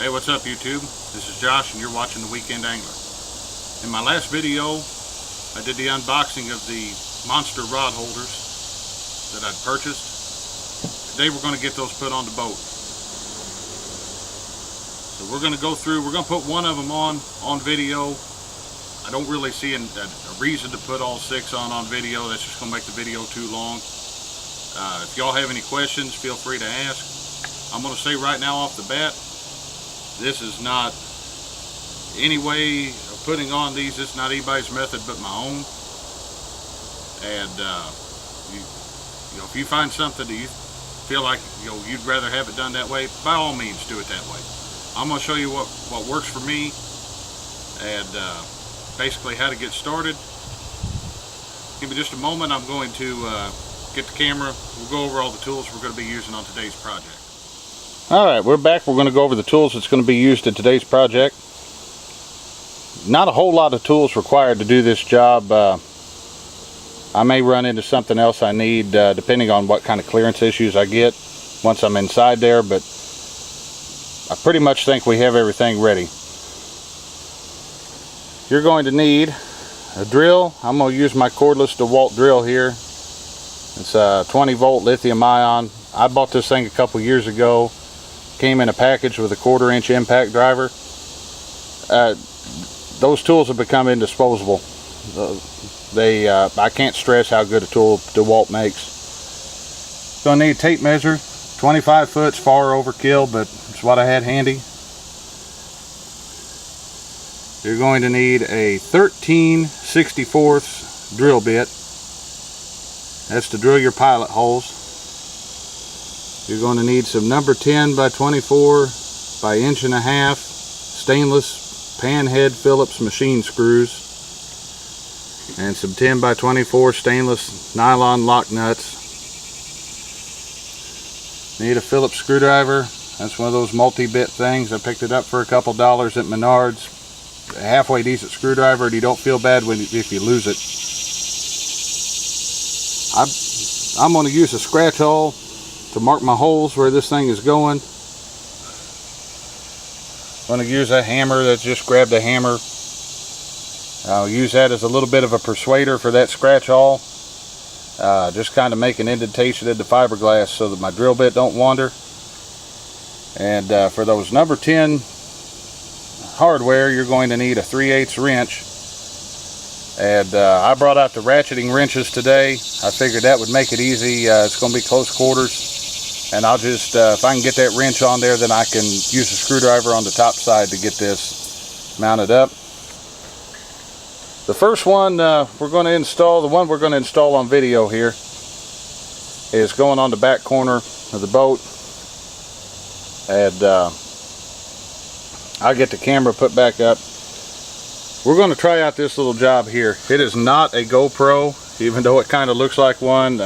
Hey, what's up YouTube? This is Josh and you're watching The Weekend Angler. In my last video, I did the unboxing of the monster rod holders that I'd purchased. Today we're going to get those put on the boat. So we're going to go through, we're going to put one of them on video. I don't really see a reason to put all 6 on video. That's just going to make the video too long. If y'all have any questions, feel free to ask. I'm going to say right now off the bat, this is not any way of putting on these. It's not anybody's method but my own. And you know, if you find something that you feel like you'd rather have it done that way, by all means do it that way. I'm going to show you what works for me and basically how to get started. Give me just a moment. I'm going to get the camera. We'll go over all the tools we're going to be using on today's project. Alright, we're back. We're going to go over the tools that's going to be used in today's project. Not a whole lot of tools required to do this job. I may run into something else I need depending on what kind of clearance issues I get once I'm inside there, but I pretty much think we have everything ready. You're going to need a drill. I'm going to use my cordless DeWalt drill here. It's a 20 volt lithium ion. I bought this thing a couple years ago. Came in a package with a 1/4 inch impact driver. Those tools have become indisposable. I can't stress how good a tool DeWalt makes. Gonna need a tape measure. 25 foot's far overkill, but it's what I had handy. You're going to need a 13/64 drill bit. That's to drill your pilot holes. You're going to need some number 10 by 24 by 1.5 inch stainless panhead Phillips machine screws and some 10 by 24 stainless nylon lock nuts. Need a Phillips screwdriver. That's one of those multi-bit things. I picked it up for a couple dollars at Menards. A halfway decent screwdriver, and you don't feel bad if you lose it. I'm going to use a scratch awl to mark my holes where this thing is going. I'm going to use a hammer. That's just grabbed a hammer. I'll use that as a little bit of a persuader for that scratch awl. Just kind of make an indentation in the fiberglass so that my drill bit don't wander. And for those number 10 hardware, you're going to need a 3/8 wrench. And I brought out the ratcheting wrenches today. I figured that would make it easy. It's going to be close quarters. And I'll just, if I can get that wrench on there, then I can use a screwdriver on the top side to get this mounted up. The first one we're going to install, the one we're going to install on video here, is going on the back corner of the boat. And I'll get the camera put back up. We're going to try out this little job here. It is not a GoPro, even though it kind of looks like one.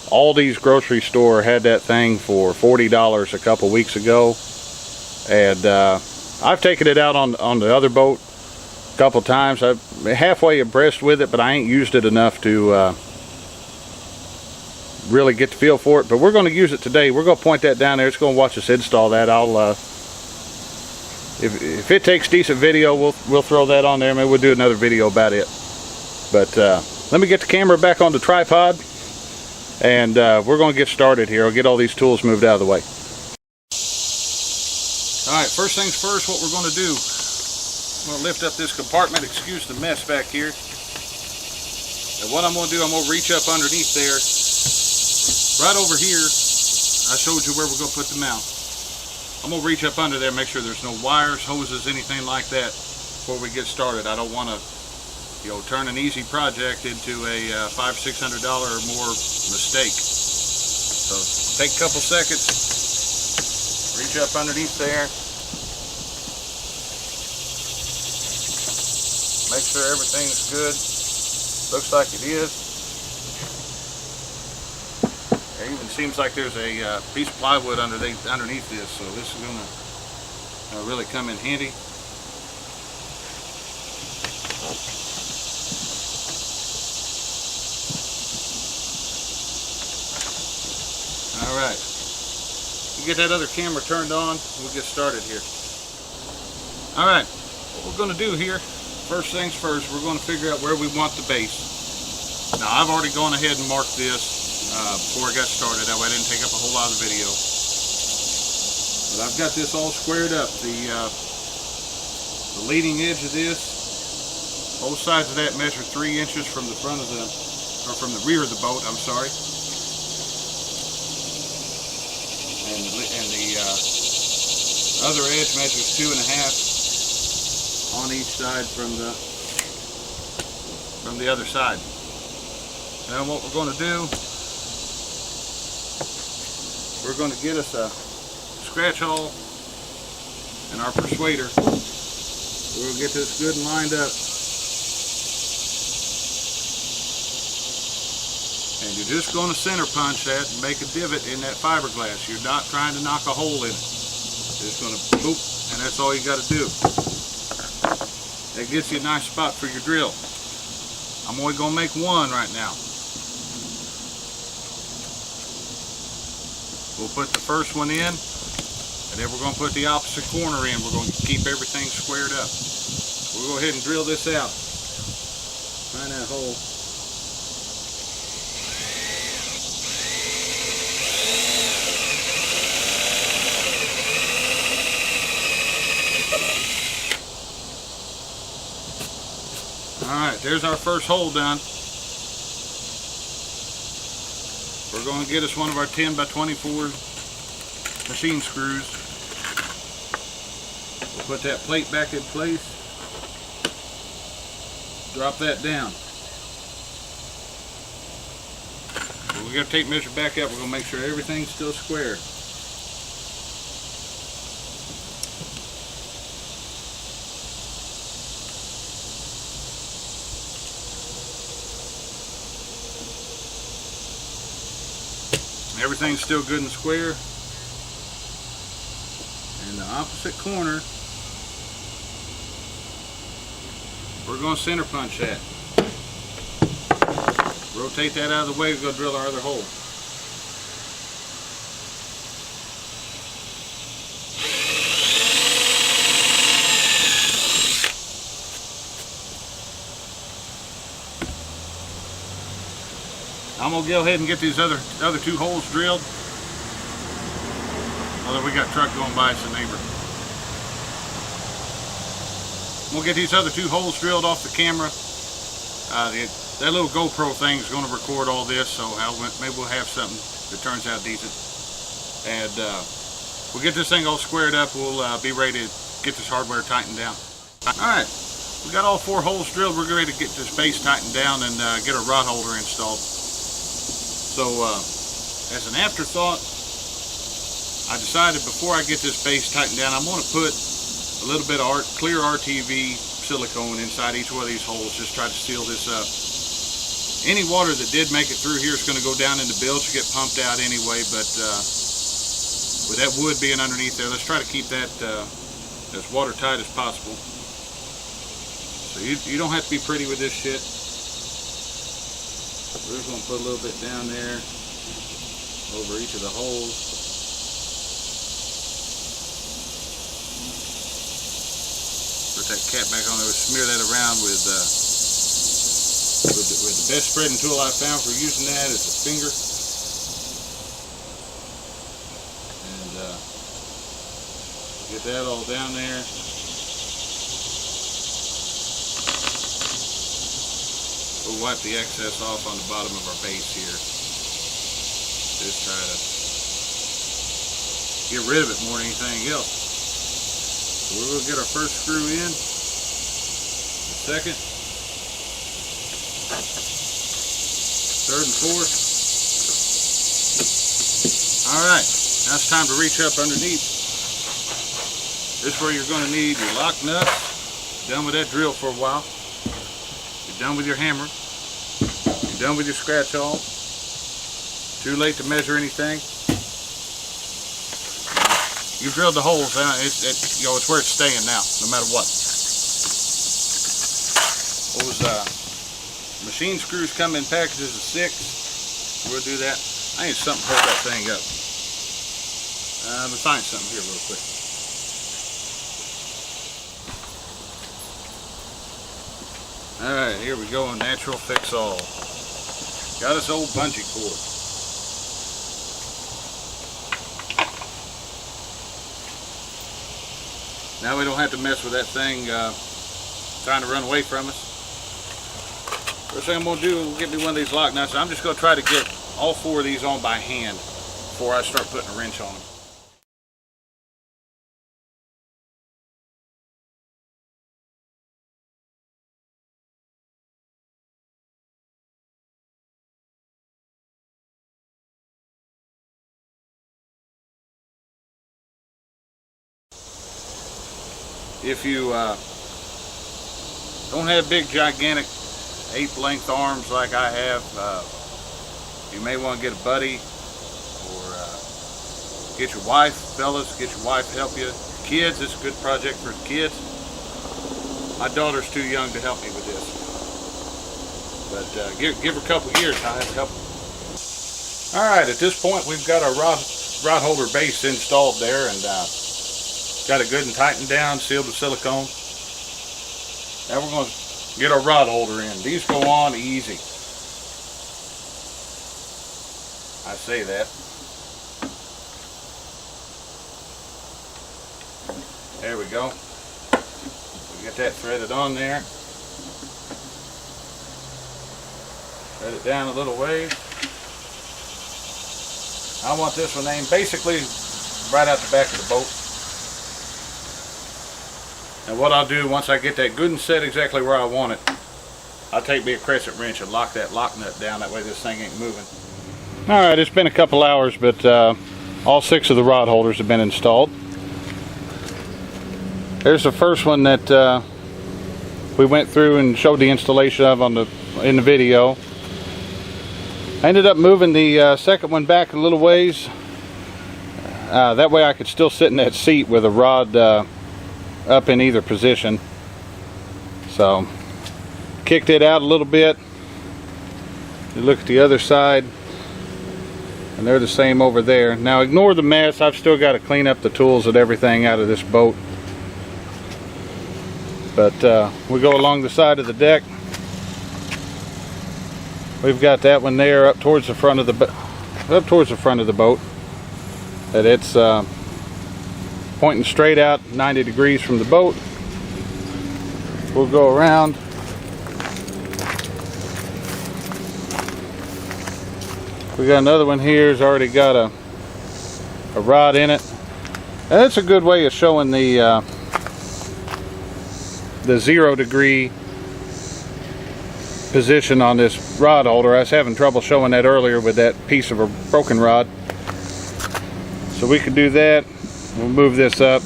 Aldi's grocery store had that thing for $40 a couple weeks ago. And I've taken it out on the other boat a couple times. I'm halfway impressed with it, but I ain't used it enough to really get the feel for it. But we're going to use it today. We're going to point that down there. It's going to watch us install that. If it takes decent video, we'll throw that on there. Maybe we'll do another video about it. But let me get the camera back on the tripod, and we're going to get started here. I'll get all these tools moved out of the way. Alright, first things first, what we're going to do, I'm going to lift up this compartment. Excuse the mess back here. And what I'm going to do, I'm going to reach up underneath there. Right over here, I showed you where we're going to put the mount. I'm going to reach up under there, make sure there's no wires, hoses, anything like that before we get started. I don't want to, turn an easy project into a $500–600 or more mistake. So take a couple seconds, reach up underneath there, make sure everything's good. Looks like it is. It even seems like there's a piece of plywood underneath this, so this is going to really come in handy. Alright, get that other camera turned on, we'll get started here. Alright, what we're going to do here, first things first, we're going to figure out where we want the base. Now I've already gone ahead and marked this before I got started, that way I didn't take up a whole lot of the video. But I've got this all squared up. The leading edge of this, both sides of that measure 3 inches from the front of the, or from the rear of the boat, I'm sorry. And the other edge measures 2.5 on each side from the other side. Now what we're going to do, we're going to get us a scratch awl and our persuader. We'll get this good and lined up. And you're just going to center punch that and make a divot in that fiberglass. You're not trying to knock a hole in it. Just going to boop, and that's all you got to do. That gets you a nice spot for your drill. I'm only going to make one right now. We'll put the first one in, and then we're going to put the opposite corner in. We're going to keep everything squared up. We'll go ahead and drill this out. Find that hole. Alright, there's our first hole done. We're going to get us one of our 10 by 24 machine screws. We'll put that plate back in place. Drop that down. We're going to take measure back up. We're going to make sure everything's still square. Everything's still good and square. And the opposite corner, we're going to center punch that. Rotate that out of the way, we're going to drill our other hole. I'm going to go ahead and get these other 2 holes drilled. Although we got a truck going by, it's a neighbor. We'll get these other 2 holes drilled off the camera. That little GoPro thing is going to record all this, so maybe we'll have something that turns out decent. And we'll get this thing all squared up. We'll be ready to get this hardware tightened down. Alright, we got all 4 holes drilled. We're ready to get this base tightened down and get a rod holder installed. So, as an afterthought, I decided before I get this base tightened down, I'm going to put a little bit of clear RTV silicone inside each one of these holes, just try to seal this up. Any water that did make it through here is going to go down in the bilge to get pumped out anyway, but with that wood being underneath there, let's try to keep that as watertight as possible. So you don't have to be pretty with this shit. We're just going to put a little bit down there over each of the holes. Put that cap back on there, smear that around with the best spreading tool I found for using that is a finger. And get that all down there. We'll wipe the excess off on the bottom of our base here. Just try to get rid of it more than anything else. So we're going to get our first screw in, the second, third and fourth. Alright, now it's time to reach up underneath. This is where you're going to need your lock nuts. Done with that drill for a while. Done with your hammer, you're done with your scratch awl. Too late to measure anything. You've drilled the holes, it's where it's staying now, no matter what. Those machine screws come in packages of 6. We'll do that. I need something to hold that thing up. Let me find something here real quick. Alright, here we go, natural fix-all. Got us old bungee cord. Now we don't have to mess with that thing trying to run away from us. First thing I'm going to do is get me one of these lock nuts. I'm just going to try to get all 4 of these on by hand before I start putting a wrench on them. If you don't have big gigantic 8th length arms like I have, you may want to get a buddy, or get your wife, fellas, get your wife to help you. Kids, it's a good project for kids. My daughter's too young to help me with this, but give her a couple years, I'll have help. Alright, at this point we've got our rod holder base installed there, and got it good and tightened down, sealed with silicone. Now we're going to get our rod holder in. These go on easy. I say that. There we go. We get that threaded on there. Thread it down a little ways. I want this one aimed basically right out the back of the boat. And what I'll do once I get that good and set exactly where I want it, I'll take me a crescent wrench and lock that lock nut down. That way this thing ain't moving. Alright, it's been a couple hours, but all 6 of the rod holders have been installed. There's the first one that we went through and showed the installation of in the video. I ended up moving the second one back a little ways. That way I could still sit in that seat with a rod up in either position. So kicked it out a little bit. You look at the other side and they're the same over there. Now ignore the mess. I've still got to clean up the tools and everything out of this boat, but we go along the side of the deck. We've got that one there up towards the front of the boat, that it's pointing straight out 90 degrees from the boat. We'll go around. We got another one here. It's already got a rod in it. And that's a good way of showing the 0 degree position on this rod holder. I was having trouble showing that earlier with that piece of a broken rod. So we can do that. We'll move this up.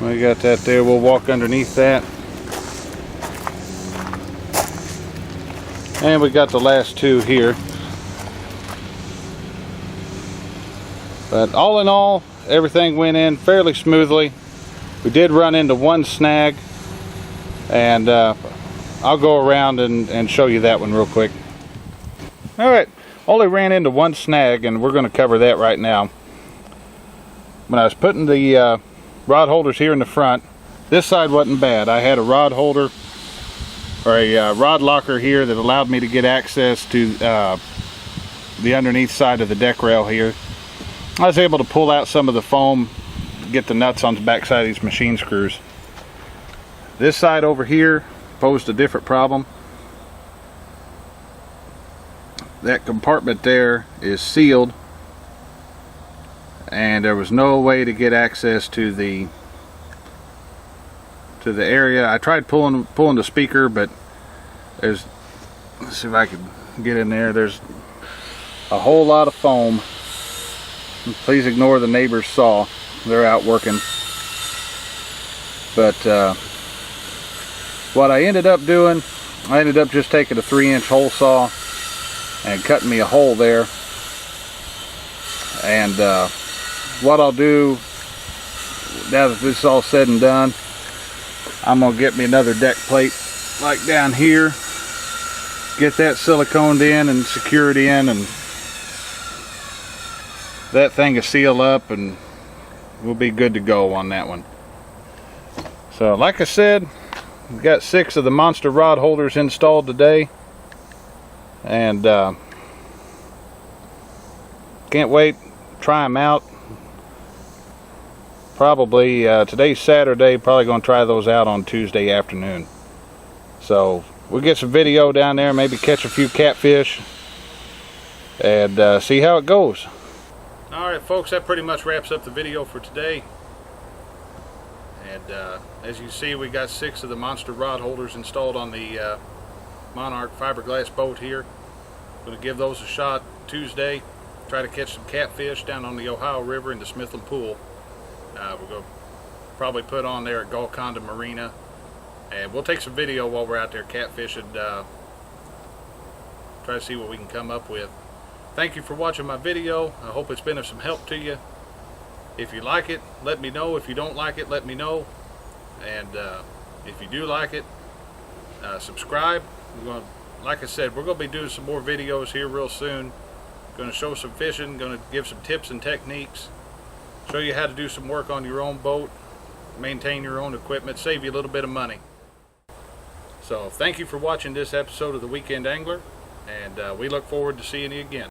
We got that there. We'll walk underneath that. And we got the last 2 here. But all in all, everything went in fairly smoothly. We did run into one snag, and I'll go around and show you that one real quick. Alright, only ran into one snag, and we're going to cover that right now. When I was putting the rod holders here in the front, this side wasn't bad. I had a rod holder, or a rod locker here that allowed me to get access to the underneath side of the deck rail here. I was able to pull out some of the foam, get the nuts on the back side of these machine screws. This side over here posed a different problem. That compartment there is sealed, and there was no way to get access to the area. I tried pulling the speaker, but let's see if I can get in there. There's a whole lot of foam. Please ignore the neighbor's saw. They're out working. But what I ended up doing, I ended up just taking a 3-inch hole saw and cutting me a hole there. And what I'll do, now that this is all said and done, I'm going to get me another deck plate like down here, get that siliconed in and secured in, and that thing is sealed up, and we'll be good to go on that one. So like I said, we've got 6 of the monster rod holders installed today, and can't wait to try them out. Probably today's Saturday, probably going to try those out on Tuesday afternoon. So we'll get some video down there, maybe catch a few catfish, and see how it goes. Alright folks, that pretty much wraps up the video for today. And as you see, we got 6 of the monster rod holders installed on the Monark fiberglass boat here. Going to give those a shot Tuesday. Try to catch some catfish down on the Ohio River in the Smithland Pool. We're going to probably put on there at Golconda Marina. And we'll take some video while we're out there catfishing. Try to see what we can come up with. Thank you for watching my video. I hope it's been of some help to you. If you like it, let me know. If you don't like it, let me know. And if you do like it, subscribe. Like I said, we're going to be doing some more videos here real soon. Going to show some fishing, going to give some tips and techniques, show you how to do some work on your own boat, maintain your own equipment, save you a little bit of money. So thank you for watching this episode of The Weekend Angler, and we look forward to seeing you again.